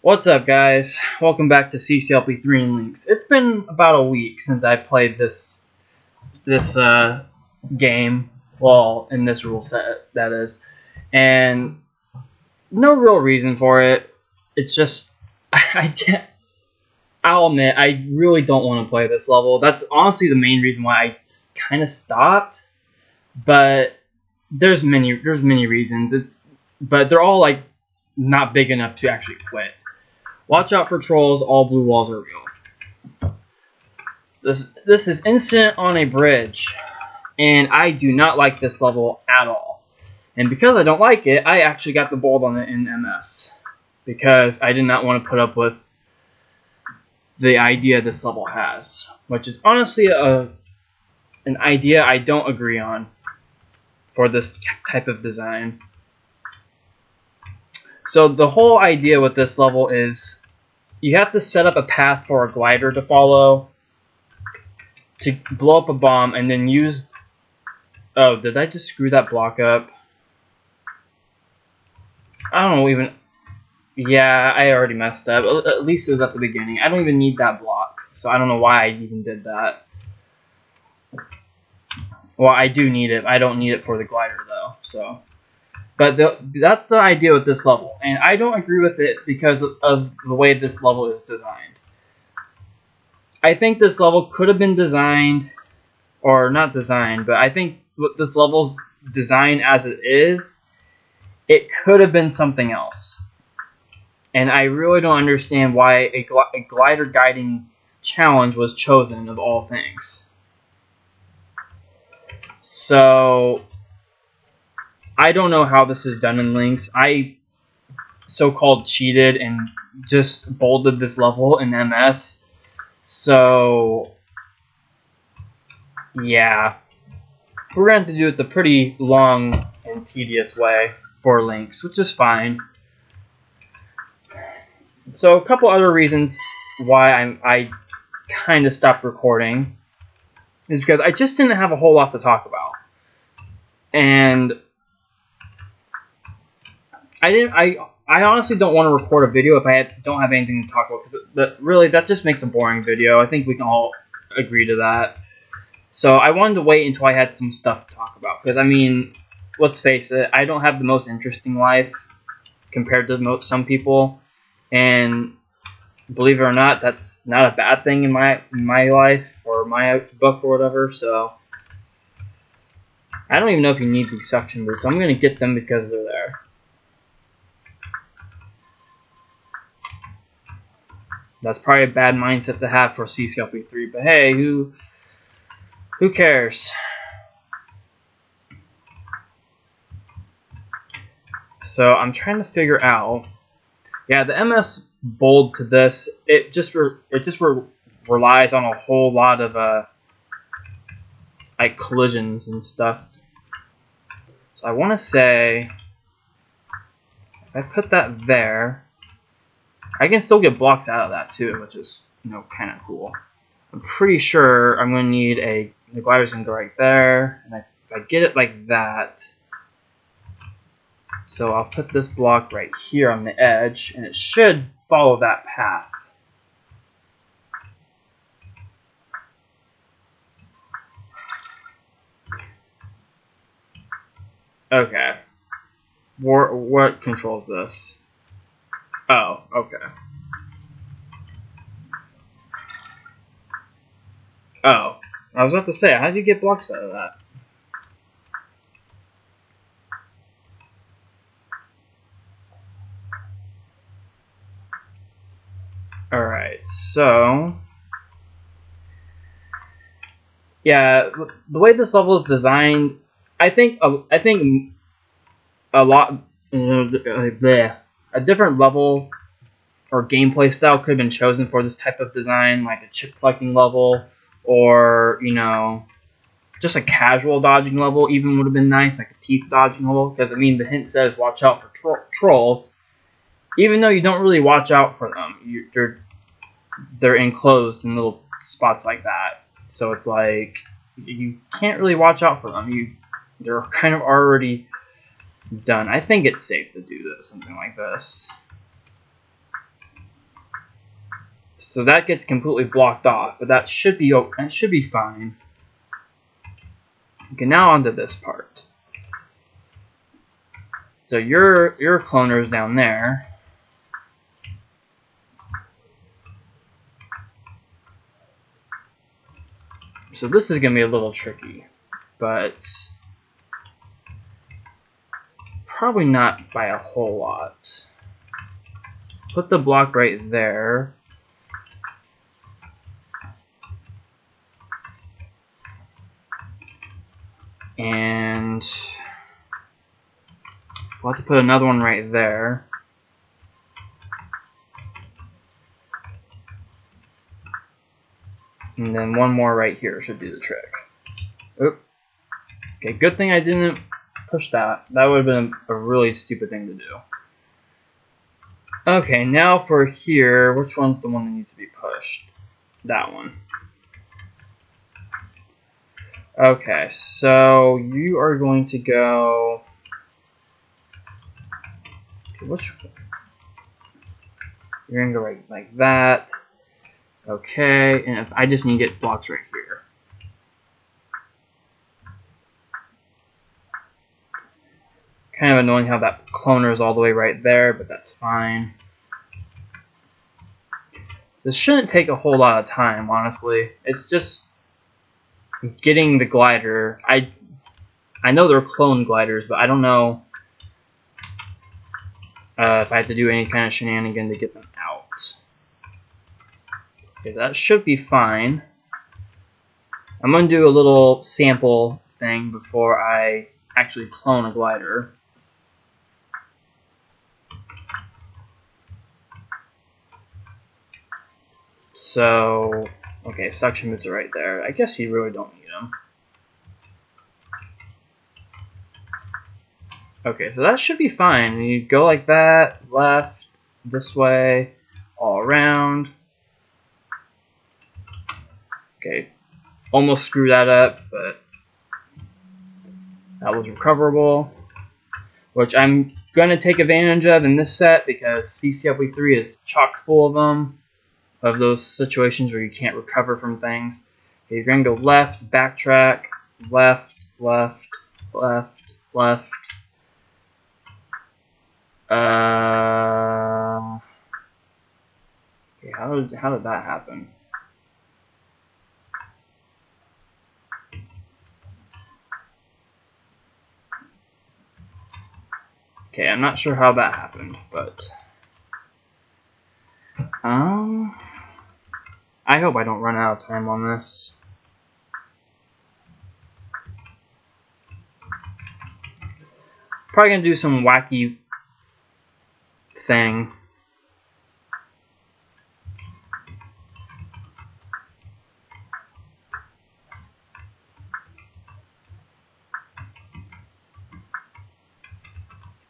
What's up, guys? Welcome back to CCLP3 and Lynx. It's been about a week since I played this game, well, in this rule set, that is, and no real reason for it. It's just I'll admit I really don't want to play this level. That's honestly the main reason why I kind of stopped. But there's many reasons. But they're all like not big enough to actually quit. Watch out for trolls, all blue walls are real. This is Incident on a Bridge, and I do not like this level at all. And because I don't like it, I actually got the bold on it in MS, because I did not want to put up with the idea this level has, which is honestly an idea I don't agree on for this type of design. So the whole idea with this level is you have to set up a path for a glider to follow to blow up a bomb and then use... Oh, did I just screw that block up? I don't know even... Yeah, I already messed up. At least it was at the beginning. I don't even need that block, so I don't know why I even did that. Well, I do need it. I don't need it for the glider, though, so... But that's the idea with this level, and I don't agree with it because of the way this level is designed. I think this level could have been designed, or not designed, but I think with this level's design as it is, it could have been something else. And I really don't understand why a glider guiding challenge was chosen of all things. So I don't know how this is done in Lynx. I so-called cheated and just bolded this level in MS. So yeah, we're going to have to do it the pretty long and tedious way for Lynx, which is fine. So a couple other reasons why I kind of stopped recording is because I just didn't have a whole lot to talk about. And I honestly don't want to record a video if I don't have anything to talk about, because that just makes a boring video. I think we can all agree to that. So I wanted to wait until I had some stuff to talk about, because I mean, let's face it, I don't have the most interesting life compared to some people, and believe it or not, that's not a bad thing in my life or my book or whatever. So I don't even know if you need these suction boots, so I'm gonna get them because they're there. That's probably a bad mindset to have for CCLP3, but hey, who cares? So I'm trying to figure out. Yeah, the MS bold to this, it just relies on a whole lot of like collisions and stuff. So I want to say, if I put that there, I can still get blocks out of that too, which is, you know, kind of cool. I'm pretty sure I'm going to need the glider's going to go right there, and if I get it like that, so I'll put this block right here on the edge, and it should follow that path. Okay. What controls this? Oh, okay. Oh, I was about to say, how do you get blocks out of that? Alright, so yeah, the way this level is designed, I think a lot, a different level or gameplay style could have been chosen for this type of design, like a chip collecting level, or, you know, just a casual dodging level even would have been nice, like a teeth dodging level, because I mean the hint says watch out for trolls, even though you don't really watch out for them. They're enclosed in little spots like that, so it's like you can't really watch out for them. They're kind of already done. I think it's safe to do something like this. So that gets completely blocked off, but that should be fine. Okay, now onto this part. So your cloner is down there. So this is gonna be a little tricky, but probably not by a whole lot. Put the block right there. And we'll have to put another one right there. And then one more right here should do the trick. Oop. Okay, good thing I didn't push that. That would have been a really stupid thing to do. Okay, now for here, which one's the one that needs to be pushed? That one. Okay, so you are going to go... Which one? You're going to go right like that. Okay, and if I just need to get blocks right here. Kind of annoying how that cloner is all the way right there, but that's fine. This shouldn't take a whole lot of time, honestly. It's just getting the glider. I know they're clone gliders, but I don't know if I have to do any kind of shenanigan to get them out. Okay, that should be fine. I'm going to do a little sample thing before I actually clone a glider. So, okay, suction boots are right there. I guess you really don't need them. Okay, so that should be fine. You go like that, left, this way, all around. Okay, almost screwed that up, but that was recoverable, which I'm going to take advantage of in this set because CCLP3 is chock full of them, of those situations where you can't recover from things. Okay, you're going to go left, backtrack, left, left, left, left. Okay, how did that happen? Okay, I'm not sure how that happened, but I hope I don't run out of time on this. Probably gonna do some wacky thing.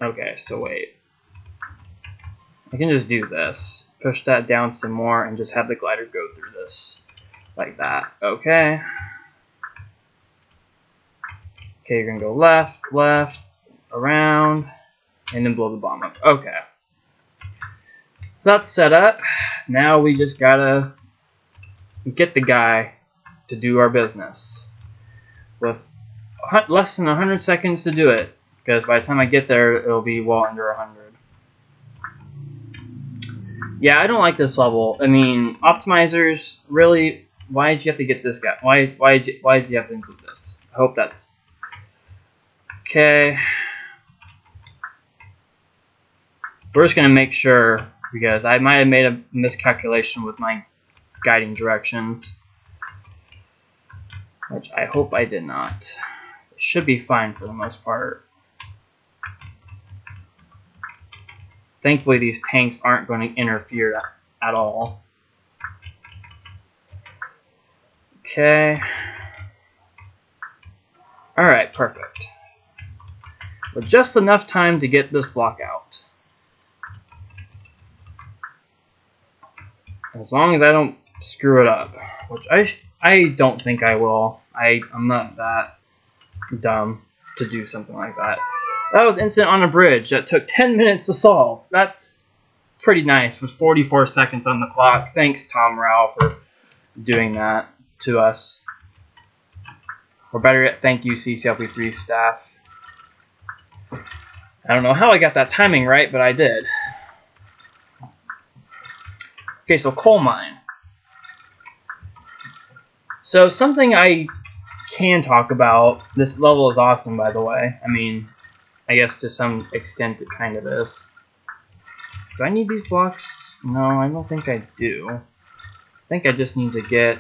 Okay, so wait. I can just do this. Push that down some more and just have the glider go through this. Like that. Okay. Okay, you're gonna go left, left, around, and then blow the bomb up. Okay. That's set up. Now we just gotta get the guy to do our business. With less than 100 seconds to do it. Because by the time I get there, it'll be well under 100. Yeah, I don't like this level. I mean, optimizers, really, why did you have to get this guy? Why did you have to include this? I hope that's... Okay. We're just going to make sure, because I might have made a miscalculation with my guiding directions. Which I hope I did not. It should be fine for the most part. Thankfully, these tanks aren't going to interfere at all. Okay. Alright, perfect. With just enough time to get this block out. As long as I don't screw it up. Which I don't think I will. I'm not that dumb to do something like that. That was incident on a bridge that took 10 minutes to solve. That's pretty nice with 44 seconds on the clock. Thanks, Tom Rao, for doing that to us. Or better yet, thank you, CCLP3 staff. I don't know how I got that timing right, but I did. Okay, so coal mine. So something I can talk about. This level is awesome, by the way. I mean, I guess to some extent it kind of is. Do I need these blocks? No, I don't think I do. I think I just need to get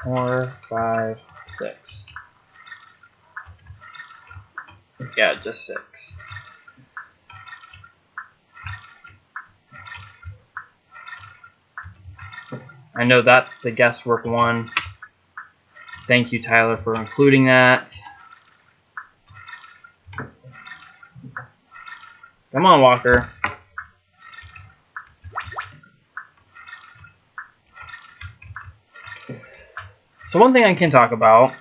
4, 5, 6. Yeah, just 6. I know that's the guesswork one. Thank you, Tyler, for including that. Come on, Walker. So one thing I can talk about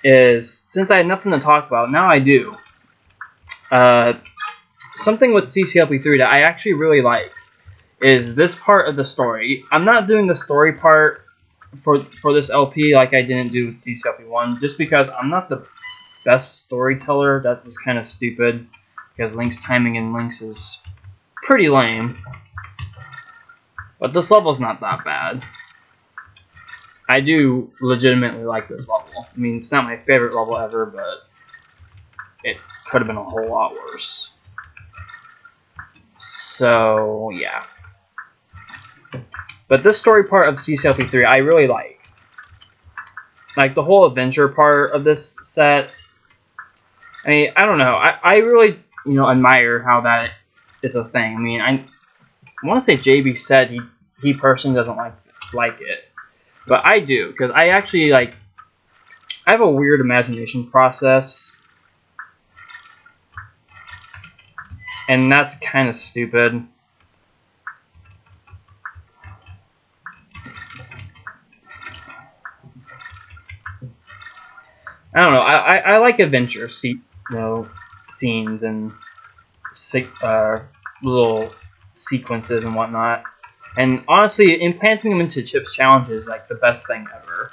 is, since I had nothing to talk about, now I do. Something with CCLP3 that I actually really like is this part of the story. I'm not doing the story part for this LP like I didn't do with CCLP1, just because I'm not the best storyteller. That was kind of stupid, because Lynx timing in Lynx is pretty lame. But this level's not that bad. I do legitimately like this level. I mean, it's not my favorite level ever, but it could have been a whole lot worse. So, yeah. But this story part of CCLP3 I really like. Like the whole adventure part of this set. I mean, I don't know. I really, admire how that is a thing. I mean, I want to say JB said he personally doesn't like it. But I do, because I actually, I have a weird imagination process. And that's kind of stupid. I don't know. I like adventure scenes and little sequences and whatnot. And honestly, implanting them into Chip's challenge is like the best thing ever.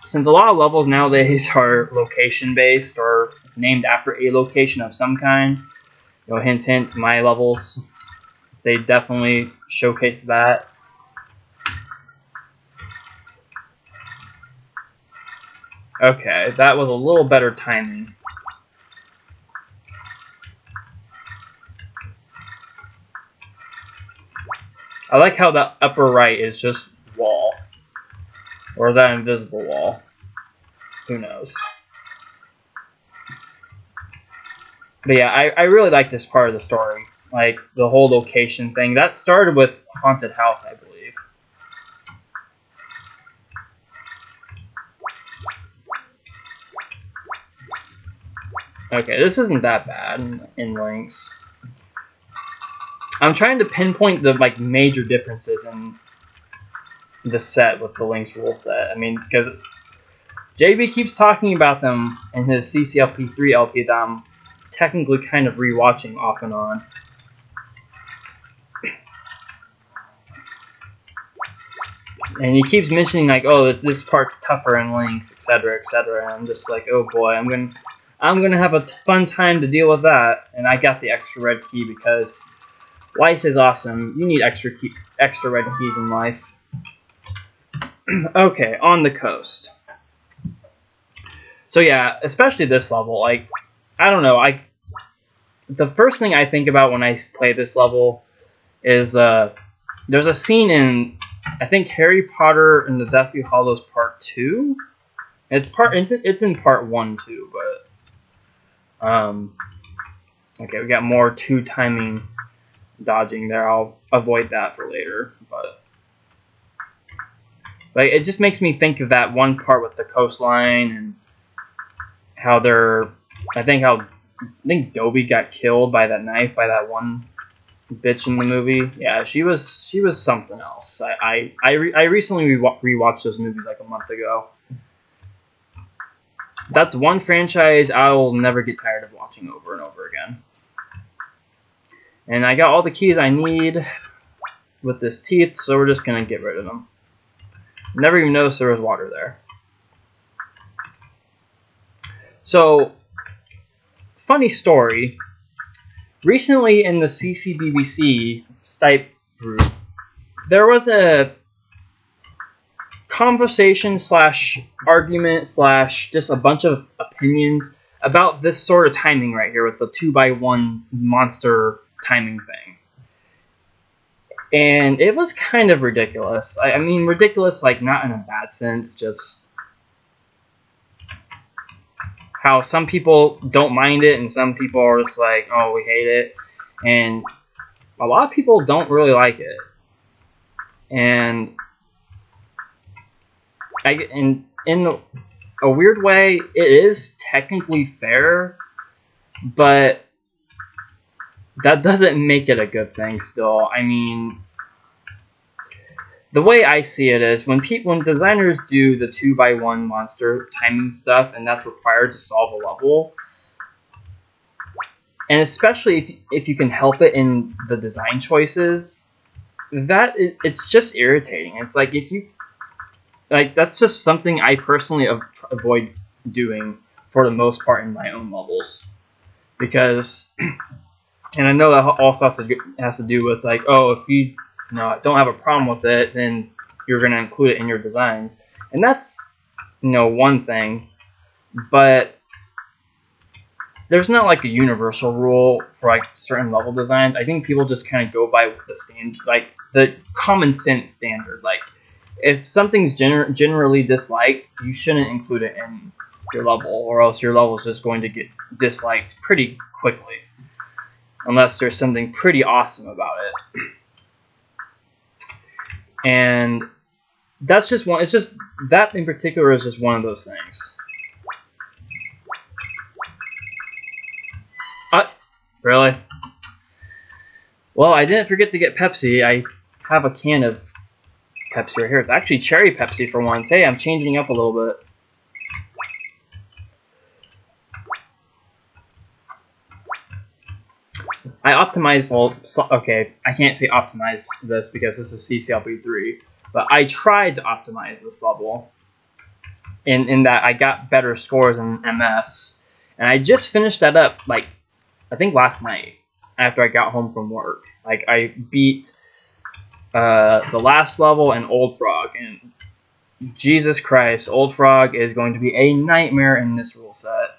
Since a lot of levels nowadays are location based or named after a location of some kind, hint hint, my levels, they definitely showcase that. Okay, that was a little better timing. I like how the upper right is just wall. Or is that an invisible wall? Who knows? But yeah, I really like this part of the story. Like, the whole location thing. That started with Haunted House, I believe. Okay, this isn't that bad in Lynx. I'm trying to pinpoint the major differences in the set with the Lynx rule set. I mean, because JB keeps talking about them in his CCLP3 LP that I'm technically kind of rewatching off and on. And he keeps mentioning oh, this part's tougher in Lynx, etc., etc. And I'm just like, oh boy, I'm gonna have a fun time to deal with that. And I got the extra red key because life is awesome. You need extra red keys in life. Okay, on the coast. So yeah, especially this level, I don't know, the first thing I think about when I play this level is there's a scene in, I think, Harry Potter and the Deathly Hallows Part 2. It's in Part 1 too, but okay, we got more 2 timing dodging there. I'll avoid that for later, but it just makes me think of that one part with the coastline and how I think Dobie got killed by that knife by that one bitch in the movie. Yeah, she was something else. I recently rewatched those movies like a month ago. that's one franchise I will never get tired of watching over and over again. And I got all the keys I need with this teeth, so we're just gonna get rid of them. Never even noticed there was water there. So, funny story. Recently in the CCBBC Stipe group, there was a conversation slash argument slash just a bunch of opinions about this sort of timing right here with the 2x1 monster timing thing. And it was kind of ridiculous. I mean, ridiculous, like, not in a bad sense, just how some people don't mind it and some people are just like, oh, we hate it. And a lot of people don't really like it. And in a weird way, it is technically fair, but that doesn't make it a good thing still. I mean, the way I see it is when designers do the 2x1 monster timing stuff, and that's required to solve a level, and especially if you can help it in the design choices, it's just irritating. It's like that's just something I personally avoid doing for the most part in my own levels, because, and I know that also has to do with like, oh, if you don't have a problem with it, then you're gonna include it in your designs, and that's one thing, but there's not like a universal rule for like certain level designs. I think people just kind of go by the common sense standard. Like, if something's generally disliked, you shouldn't include it in your level, or else your level is just going to get disliked pretty quickly, unless there's something pretty awesome about it. And that's just one. It's just that in particular is just one of those things. Really? Well, I didn't forget to get Pepsi. I have a can of Pepsi right here. It's actually cherry Pepsi for once. Hey, I'm changing up a little bit. I optimized, okay, I can't say optimize this because this is CCLP3, but I tried to optimize this level in that I got better scores in MS, and I just finished that up, like, I think last night after I got home from work. Like, I beat the last level and Old Frog, and Jesus Christ, Old Frog is going to be a nightmare in this rule set.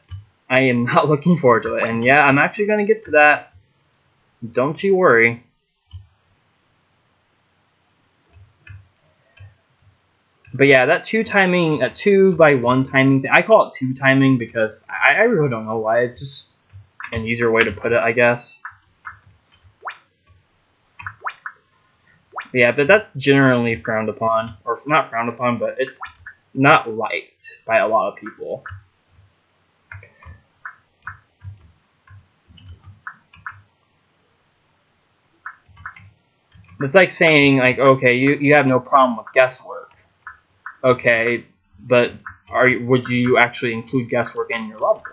I am not looking forward to it, and yeah, I'm actually going to get to that. Don't you worry. But yeah, that 2x1 timing thing, I call it 2 timing because I really don't know why. It's just an easier way to put it, I guess. Yeah, but that's generally frowned upon, or not frowned upon, but it's not liked by a lot of people. It's like saying, like, okay, you have no problem with guesswork. Okay, but would you actually include guesswork in your levels?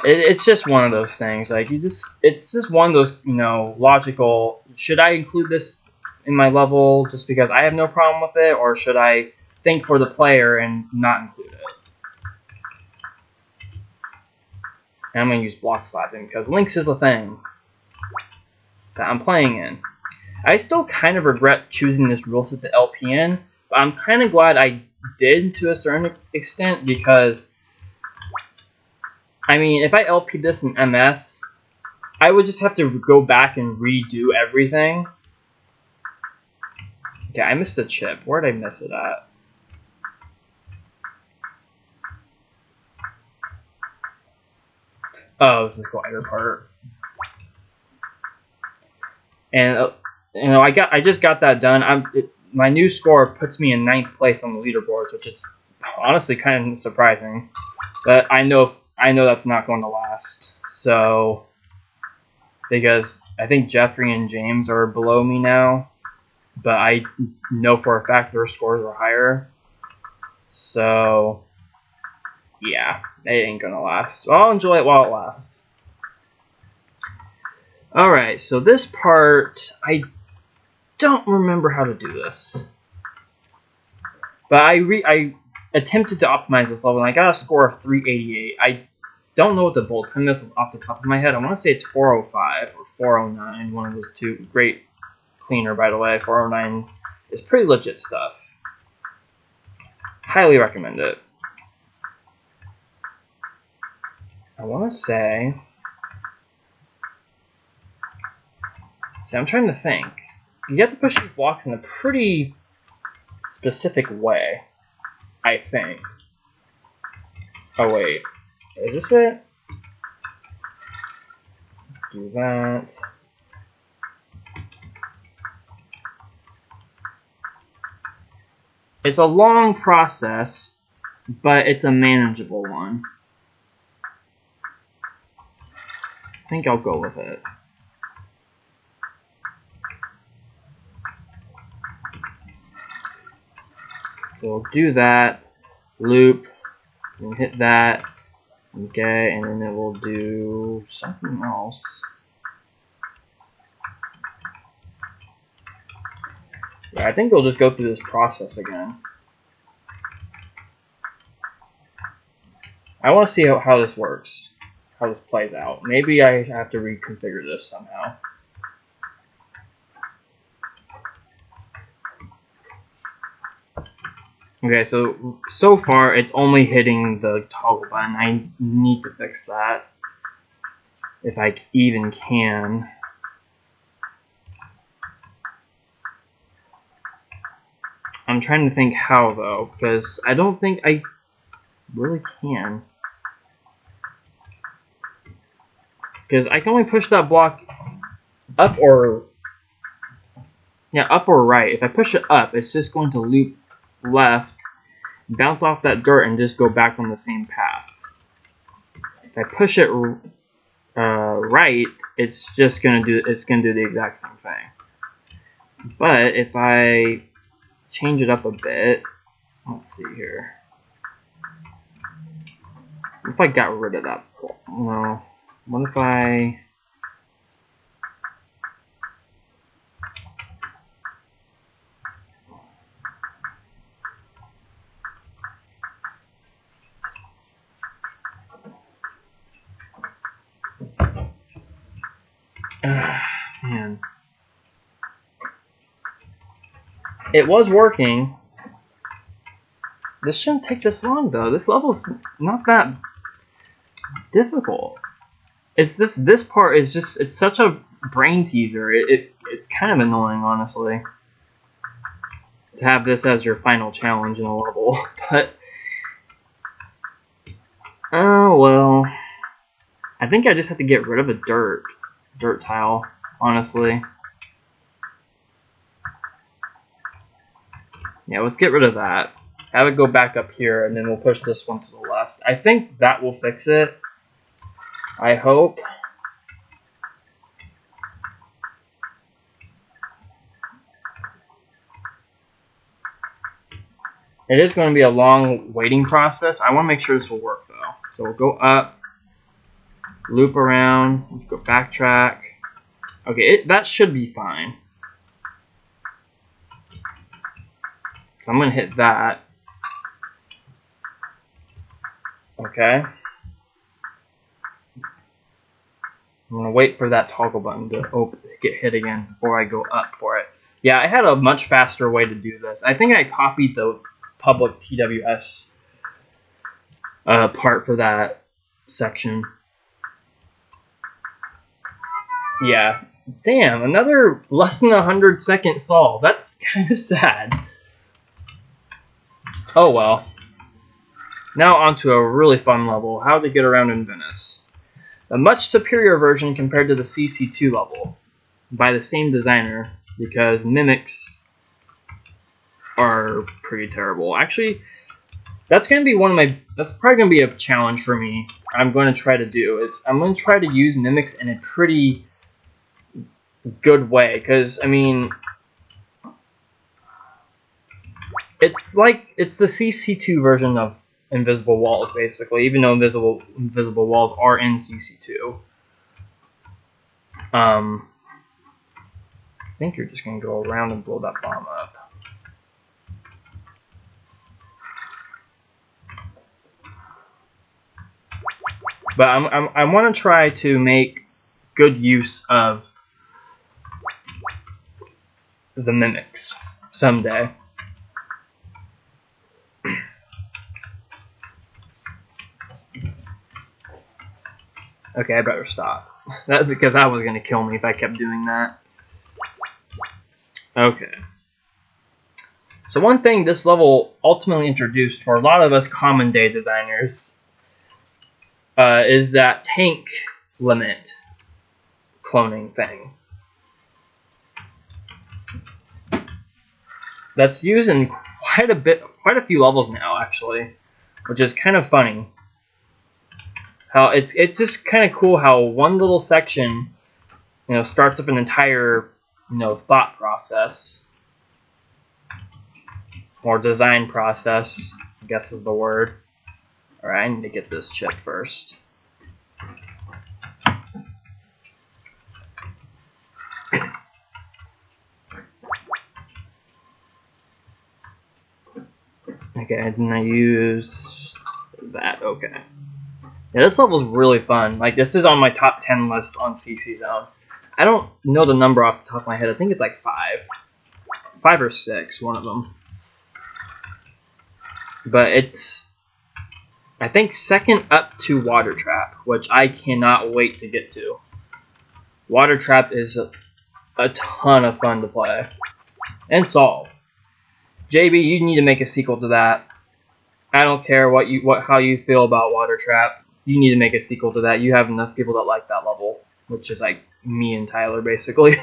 It's just one of those things. Like, it's just one of those, logical. Should I include this in my level just because I have no problem with it, or should I think for the player and not include it? And I'm gonna use block slapping because Lynx is the thing that I'm playing in. I still kind of regret choosing this rule set to LPN, but I'm kind of glad I did to a certain extent because, I mean, if I LP'd this in MS, I would just have to go back and redo everything. Okay, I missed a chip. Where did I miss it at? Oh, this is glider part. And I just got that done. My new score puts me in 9th place on the leaderboards, which is honestly kind of surprising. But I know that's not going to last. So, because I think Jeffrey and James are below me now, but I know for a fact their scores are higher. So, yeah, it ain't gonna last. So I'll enjoy it while it lasts. Alright, so this part, I don't remember how to do this. But I attempted to optimize this level, and I got a score of 388. I don't know what the bolt time is off the top of my head. I want to say it's 405 or 409, one of those two. Great cleaner, by the way. 409 is pretty legit stuff. Highly recommend it. I want to say... See, I'm trying to think. You have to push these blocks in a pretty specific way, I think. Oh, wait. Is this it? Do that. It's a long process, but it's a manageable one. I think I'll go with it. So we'll do that, loop, and hit that, okay, and then it will do something else. Yeah, I think we'll just go through this process again. I want to see how this works, how this plays out. Maybe I have to reconfigure this somehow. Okay, so far it's only hitting the toggle button. I need to fix that, if I even can. I'm trying to think how, though, because I don't think I really can. Because I can only push that block up or... Yeah, up or right. If I push it up, it's just going to loop left, bounce off that dirt, and just go back on the same path. If I push it right, it's just gonna do the exact same thing. But if I change it up a bit, let's see here. If I got rid of that, well, what if I? Man, it was working. This shouldn't take this long, though. This level's not that difficult. It's this part is just, it's such a brain teaser. It's kind of annoying, honestly, to have this as your final challenge in a level. But oh well. I think I just have to get rid of a dirt tile, honestly. Yeah, let's get rid of that. Have it go back up here, and then we'll push this one to the left. I think that will fix it. I hope. It is going to be a long waiting process. I want to make sure this will work, though. So we'll go up, loop around, go backtrack. Okay, that should be fine. So I'm going to hit that. Okay. I'm going to wait for that toggle button to get hit again before I go up for it. Yeah, I had a much faster way to do this. I think I copied the public TWS part for that section. Yeah. Damn, another less than 100-second solve. That's kind of sad. Oh well. Now onto a really fun level, how to get around in Venice. A much superior version compared to the CC2 level, by the same designer, because mimics are pretty terrible. Actually, that's going to be that's probably going to be a challenge for me. I'm going to try to do is I'm going to try to use mimics in a pretty good way, because I mean, it's the CC2 version of invisible walls, basically, even though invisible walls are in CC2. I think you're just going to go around and blow that bomb up. But I want to try to make good use of the mimics someday. Okay, I better stop. That's because that was going to kill me if I kept doing that. Okay. So one thing this level ultimately introduced for a lot of us common day designers is that tank limit cloning thing. That's used in quite a few levels now, actually, which is kind of funny. How it's just kind of cool how one little section, starts up an entire, thought process or design process, I guess is the word. All right, I need to get this chip first. Okay, and then I use that. Okay. Yeah, this level's really fun. Like, this is on my top 10 list on CC Zone. I don't know the number off the top of my head. I think it's like 5 or 6, one of them. But it's, I think, second up to Water Trap, which I cannot wait to get to. Water Trap is a ton of fun to play and solve. JB, you need to make a sequel to that. I don't care how you feel about Water Trap. You need to make a sequel to that. You have enough people that like that level, which is like me and Tyler, basically.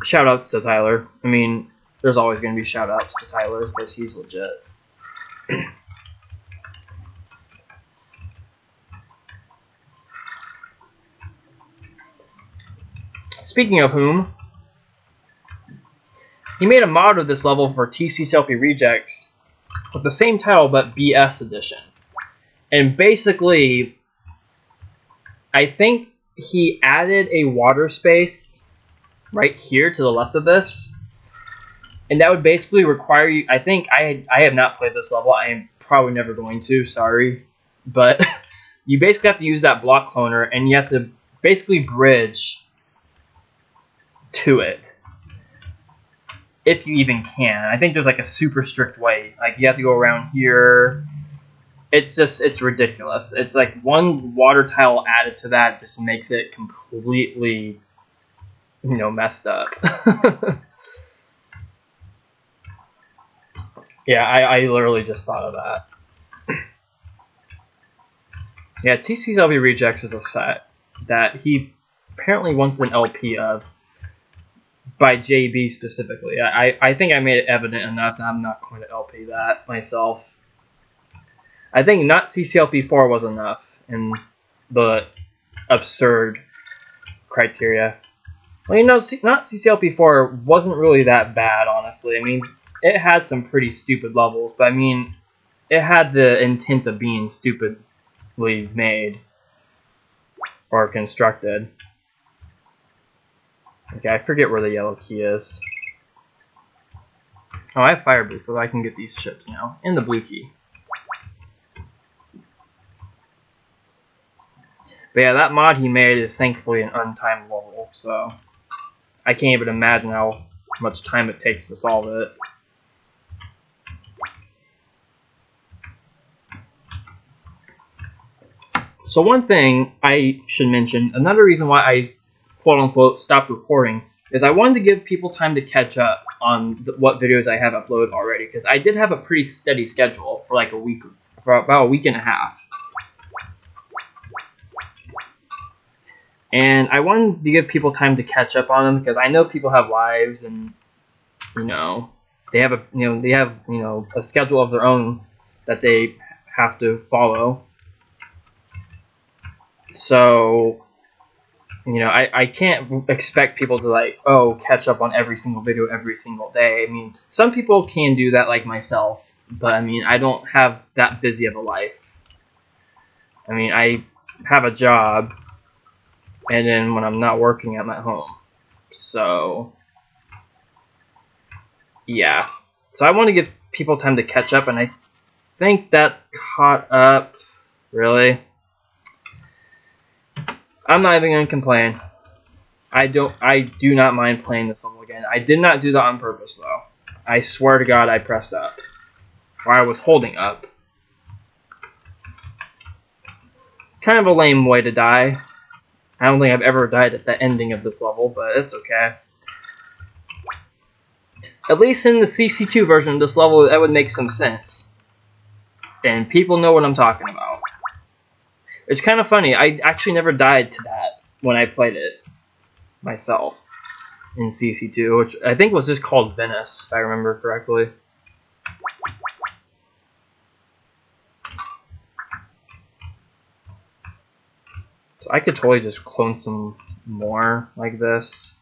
Shoutouts to Tyler. I mean, there's always going to be shoutouts to Tyler because he's legit. Speaking of whom, he made a mod of this level for CCLP Rejects with the same title but BS edition. And basically, I think he added a water space right here to the left of this. And that would basically require you, I think, I have not played this level, I am probably never going to, sorry. But you basically have to use that block cloner and you have to basically bridge to it. If you even can. I think there's like a super strict way. Like you have to go around here. It's ridiculous. It's like one water tile added to that just makes it completely, messed up. Yeah, I literally just thought of that. Yeah, CCLP Rejects is a set that he apparently wants an LP of. By JB specifically. I think I made it evident enough that I'm not going to LP that myself. I think not CCLP4 was enough in the absurd criteria. Well, not CCLP4 wasn't really that bad, honestly. I mean, it had some pretty stupid levels, but I mean, it had the intent of being stupidly made or constructed. Okay, I forget where the yellow key is. Oh, I have fire boots, so I can get these chips now. And the blue key. But yeah, that mod he made is thankfully an untimed level, so I can't even imagine how much time it takes to solve it. So one thing I should mention, another reason why I quote-unquote stopped recording, is I wanted to give people time to catch up on what videos I have uploaded already, because I did have a pretty steady schedule for like for about a week and a half. And I wanted to give people time to catch up on them, because I know people have lives and, they have a schedule of their own that they have to follow. So, I can't expect people to catch up on every single video every single day. I mean, some people can do that, like myself, but I mean, I don't have that busy of a life. I mean, I have a job, and then when I'm not working, I'm at home. So, yeah. So I want to give people time to catch up, and I think that caught up. Really? I'm not even gonna complain. I do not mind playing this level again. I did not do that on purpose, though. I swear to God, I pressed up. Or I was holding up. Kind of a lame way to die. I don't think I've ever died at the ending of this level, but it's okay. At least in the CC2 version of this level, that would make some sense. And people know what I'm talking about. It's kind of funny. I actually never died to that when I played it myself in CC2, which I think was just called Venice, if I remember correctly. So I could totally just clone some more like this.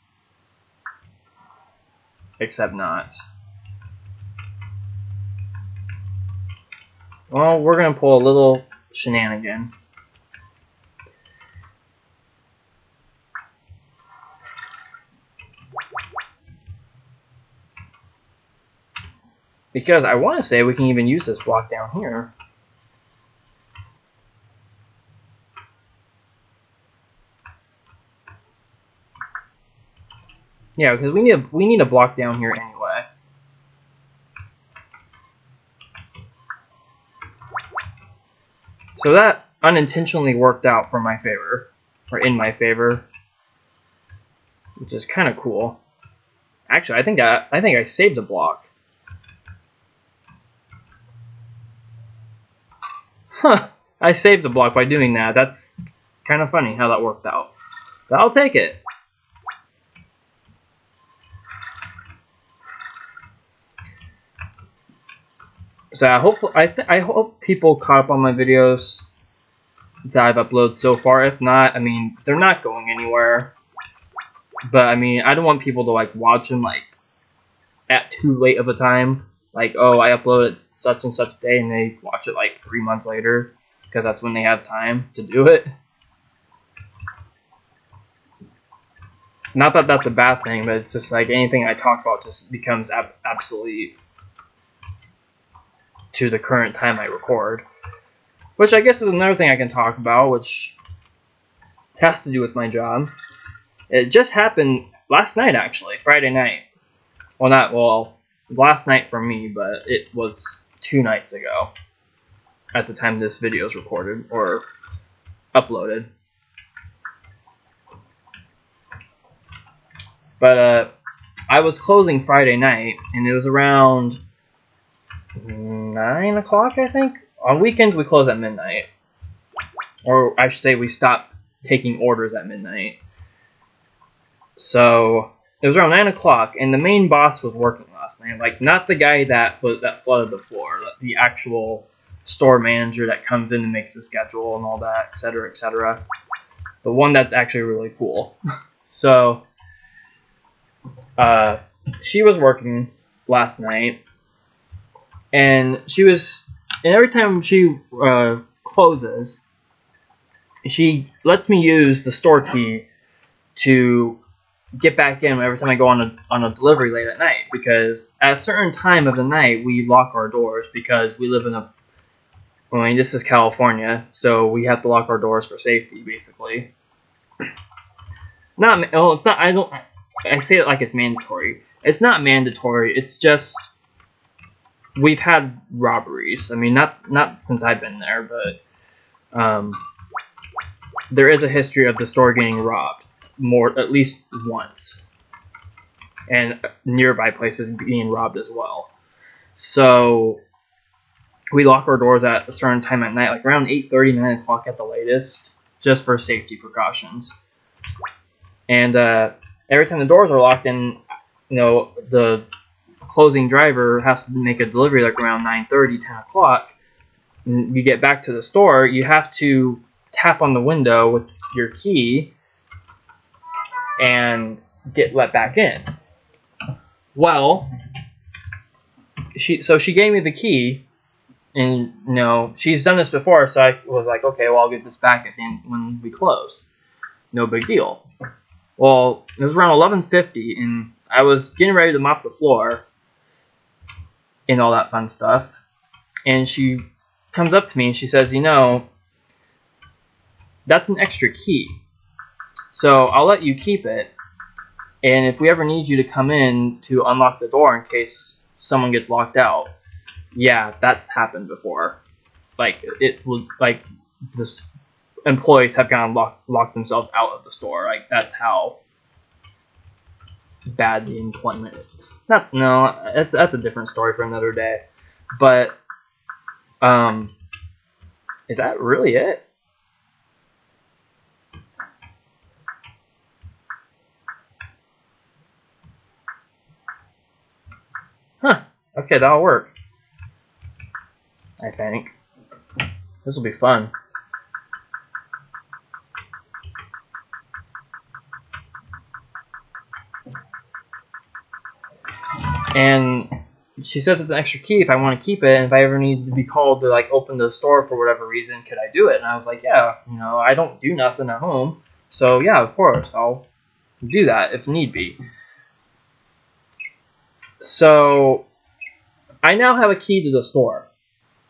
Except not. Well, we're going to pull a little shenanigan. Because I want to say we can even use this block down here. Yeah, because we need a block down here anyway. So that unintentionally worked out for my favor, or in my favor, which is kind of cool. Actually, I think I saved a block. Huh! I saved the block by doing that. That's kind of funny how that worked out. But I'll take it. So I hope people caught up on my videos that I've uploaded so far. If not, I mean, they're not going anywhere. But I mean, I don't want people to like watch them like at too late of a time. Like, oh, I uploaded such and such day, and they watch it like 3 months later because that's when they have time to do it. Not that that's a bad thing, but it's just like anything I talk about just becomes absolutely to the current time I record. Which I guess is another thing I can talk about, which has to do with my job. It just happened last night, actually, Friday night. Well, last night for me, but it was 2 nights ago at the time this video is recorded or uploaded. But I was closing Friday night, and it was around 9 o'clock, I think. On weekends, we close at midnight. Or I should say we stop taking orders at midnight. So it was around 9 o'clock, and the main boss was working last night. Like, not the guy that flooded the floor, the actual store manager that comes in and makes the schedule and all that, etc., etc. The one that's actually really cool. So she was working last night, and every time she closes, she lets me use the store key to get back in every time I go on a delivery late at night, because at a certain time of the night we lock our doors because we live in this is California, so we have to lock our doors for safety, basically. It's not. I say it like it's mandatory. It's not mandatory. It's just we've had robberies. I mean, not since I've been there, but there is a history of the store getting robbed at least once, and nearby places being robbed as well. So we lock our doors at a certain time at night, like around 8:30, 9 o'clock at the latest, just for safety precautions. And every time the doors are locked, and the closing driver has to make a delivery like around 9:30, 10 o'clock, and you get back to the store, you have to tap on the window with your key and get let back in. Well, she gave me the key, and she's done this before, so I was like, okay, well, I'll get this back at the end when we close. No big deal. Well, it was around 11:50, and I was getting ready to mop the floor and all that fun stuff. And she comes up to me and she says, that's an extra key. So I'll let you keep it. And if we ever need you to come in to unlock the door in case someone gets locked out, yeah, that's happened before. Like, it's like this employees have gone locked themselves out of the store. Like, that's how bad the employment is. That's a different story for another day. But is that really it? Huh. Okay, that'll work. I think. This will be fun. And she says it's an extra key if I want to keep it, and if I ever need to be called to like open the store for whatever reason, could I do it? And I was like, yeah, I don't do nothing at home, so yeah, of course, I'll do that if need be. So I now have a key to the store,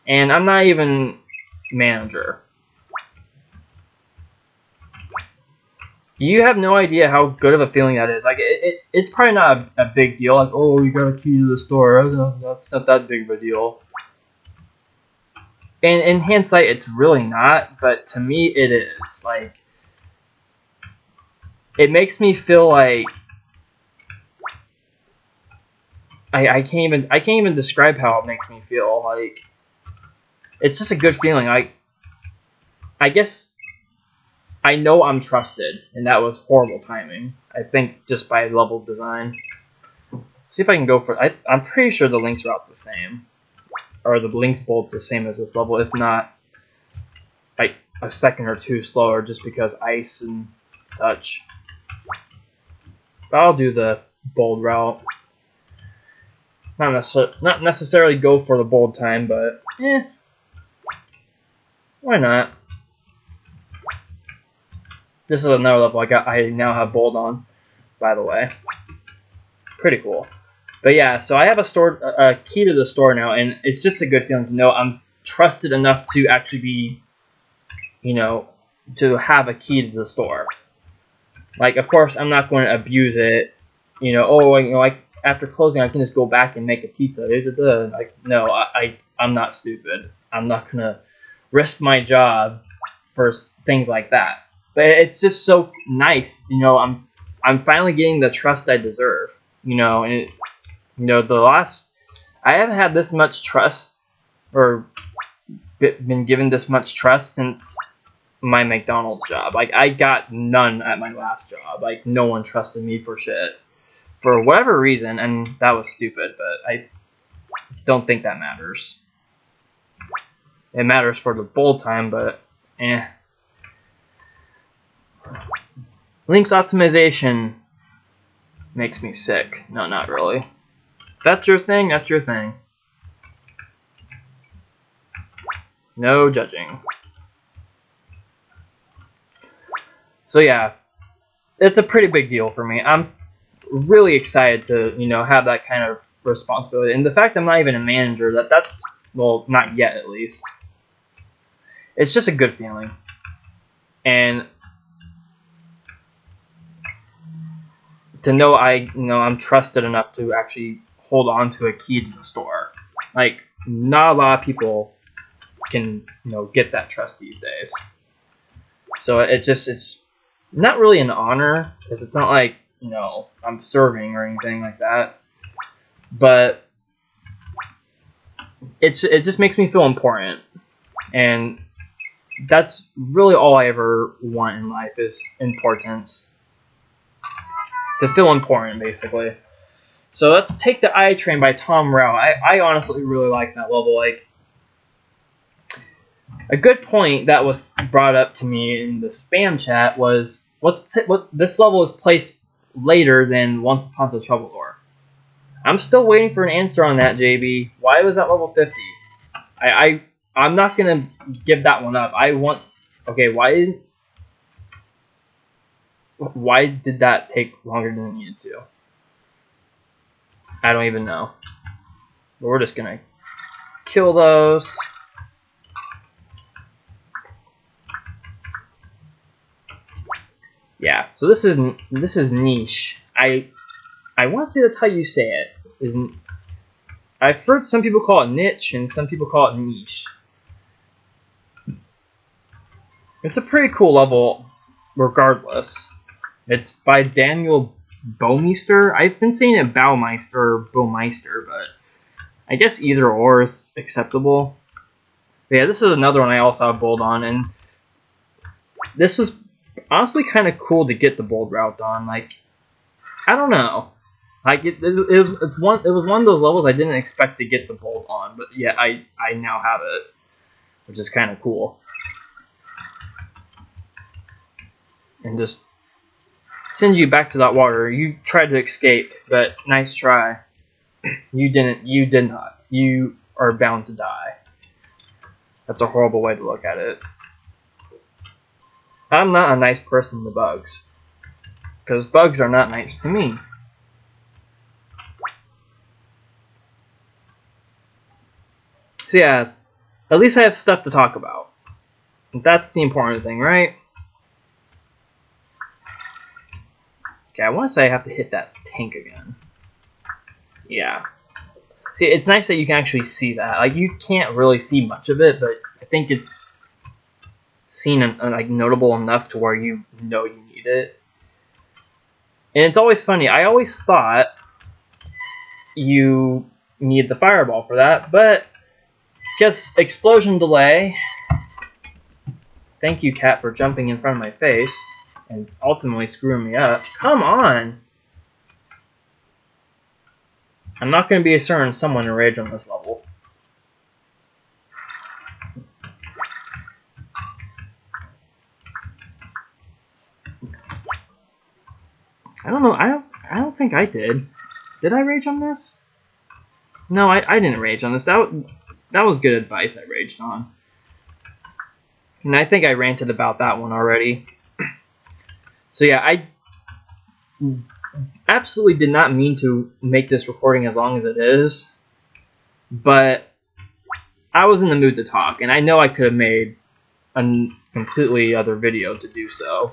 and I'm not even manager. You have no idea how good of a feeling that is. Like, it's probably not a big deal. Like, oh, you got a key to the store. That's not that big of a deal. And in hindsight, it's really not. But to me, it is. Like, it makes me feel like I can't even describe how it makes me feel. Like, it's just a good feeling. Like, I guess I know I'm trusted, and that was horrible timing. I think just by level design. See if I can go for. I'm pretty sure the Lynx route's the same, or the Lynx bolt's the same as this level, if not like a second or two slower, just because ice and such. But I'll do the bold route. Not necessarily go for the bold time, but why not? This is another level I now have bold on, by the way. Pretty cool. But yeah, so I have a key to the store now, and it's just a good feeling to know I'm trusted enough to actually be, to have a key to the store. Like, of course, I'm not going to abuse it. After closing, I can just go back and make a pizza. Like, no, I'm not stupid. I'm not gonna risk my job for things like that. But it's just so nice, I'm finally getting the trust I deserve, and I haven't had this much trust or been given this much trust since my McDonald's job. Like, I got none at my last job. Like, no one trusted me for shit for whatever reason, and that was stupid, but I don't think that matters. It matters for the bold time, but Lynx optimization makes me sick. No, not really. If that's your thing, that's your thing. No judging. So yeah, it's a pretty big deal for me. I'm really excited to, have that kind of responsibility. And the fact I'm not even a manager, that's, well, not yet at least. It's just a good feeling. And to know I'm trusted enough to actually hold on to a key to the store. Like, not a lot of people can, get that trust these days. So it's not really an honor, because it's not like, I'm serving or anything like that. But it just makes me feel important. And that's really all I ever want in life, is importance. To feel important, basically. So let's take the I Train by Tom Rao. I honestly really like that level. Like, a good point that was brought up to me in the spam chat was what this level is placed later than Once Upon a Troubadour. I'm still waiting for an answer on that, JB. Why was that level 50? I'm not gonna give that one up. I want. Okay, why did that take longer than it needed to? I don't even know. But we're just gonna kill those. Yeah. So this is niche. I want to say that's how you say it. I've heard some people call it niche and some people call it niche. It's a pretty cool level, regardless. It's by Daniel Baumeister. I've been saying it Baumeister or Baumeister, but I guess either or is acceptable. But yeah, this is another one I also have bold on, and this was honestly kind of cool to get the bold route on. Like, I don't know. Like it was one of those levels I didn't expect to get the bold on, but yeah, I now have it, which is kind of cool. And just send you back to that water. You tried to escape, but nice try. You didn't. You did not. You are bound to die. That's a horrible way to look at it. I'm not a nice person to bugs, because bugs are not nice to me. So yeah, at least I have stuff to talk about. That's the important thing, right? Okay, I want to say I have to hit that tank again. Yeah. See, it's nice that you can actually see that. Like, you can't really see much of it, but I think it's seen like notable enough to where you know you need it. And it's always funny. I always thought you need the fireball for that, but just explosion delay. Thank you, cat, for jumping in front of my face and ultimately screwing me up. Come on! I'm not going to be a certain someone to rage on this level. I don't know. I don't think I did. Did I rage on this? No, I didn't rage on this. That was good advice I raged on. And I think I ranted about that one already. So yeah, I absolutely did not mean to make this recording as long as it is. But I was in the mood to talk, and I know I could have made a completely other video to do so.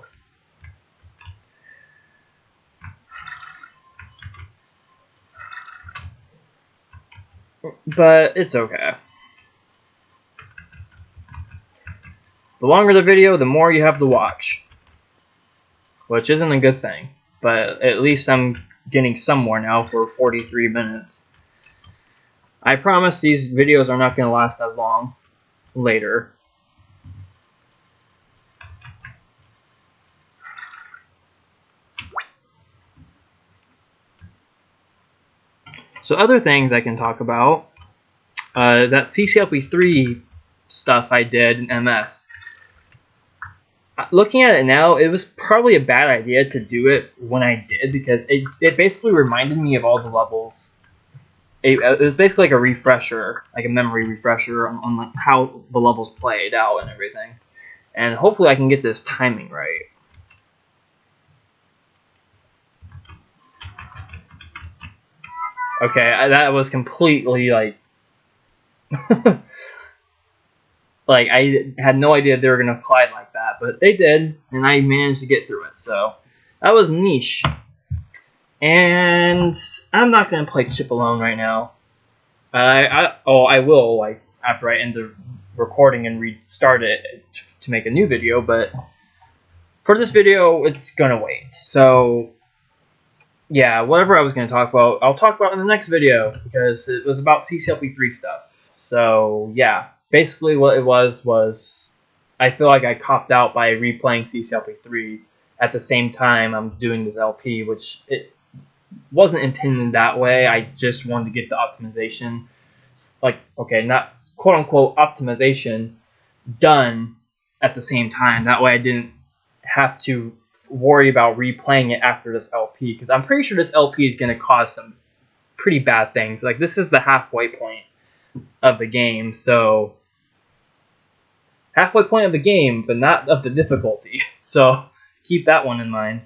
But it's okay. The longer the video, the more you have to watch. Which isn't a good thing. But at least I'm getting somewhere now for 43 minutes. I promise these videos are not going to last as long later. So other things I can talk about. That CCLP3 stuff I did in MS. Looking at it now, it was probably a bad idea to do it when I did, because it basically reminded me of all the levels. It was basically like a refresher, like a memory refresher on like how the levels played out and everything. And hopefully I can get this timing right. Okay, that was completely like... like, I had no idea they were going to collide like that, but they did, and I managed to get through it, so that was niche. And I'm not going to play Chip Alone right now. I will, like, after I end the recording and restart it to make a new video, but for this video, it's going to wait. So, yeah, whatever I was going to talk about, I'll talk about in the next video, because it was about CCLP3 stuff. So, yeah. Basically, what it was I feel like I copped out by replaying CCLP3 at the same time I'm doing this LP, which it wasn't intended that way. I just wanted to get the optimization, like, okay, not quote-unquote optimization, done at the same time. That way I didn't have to worry about replaying it after this LP, because I'm pretty sure this LP is going to cause some pretty bad things. Like, this is the halfway point of the game, so halfway point of the game, but not of the difficulty. So keep that one in mind.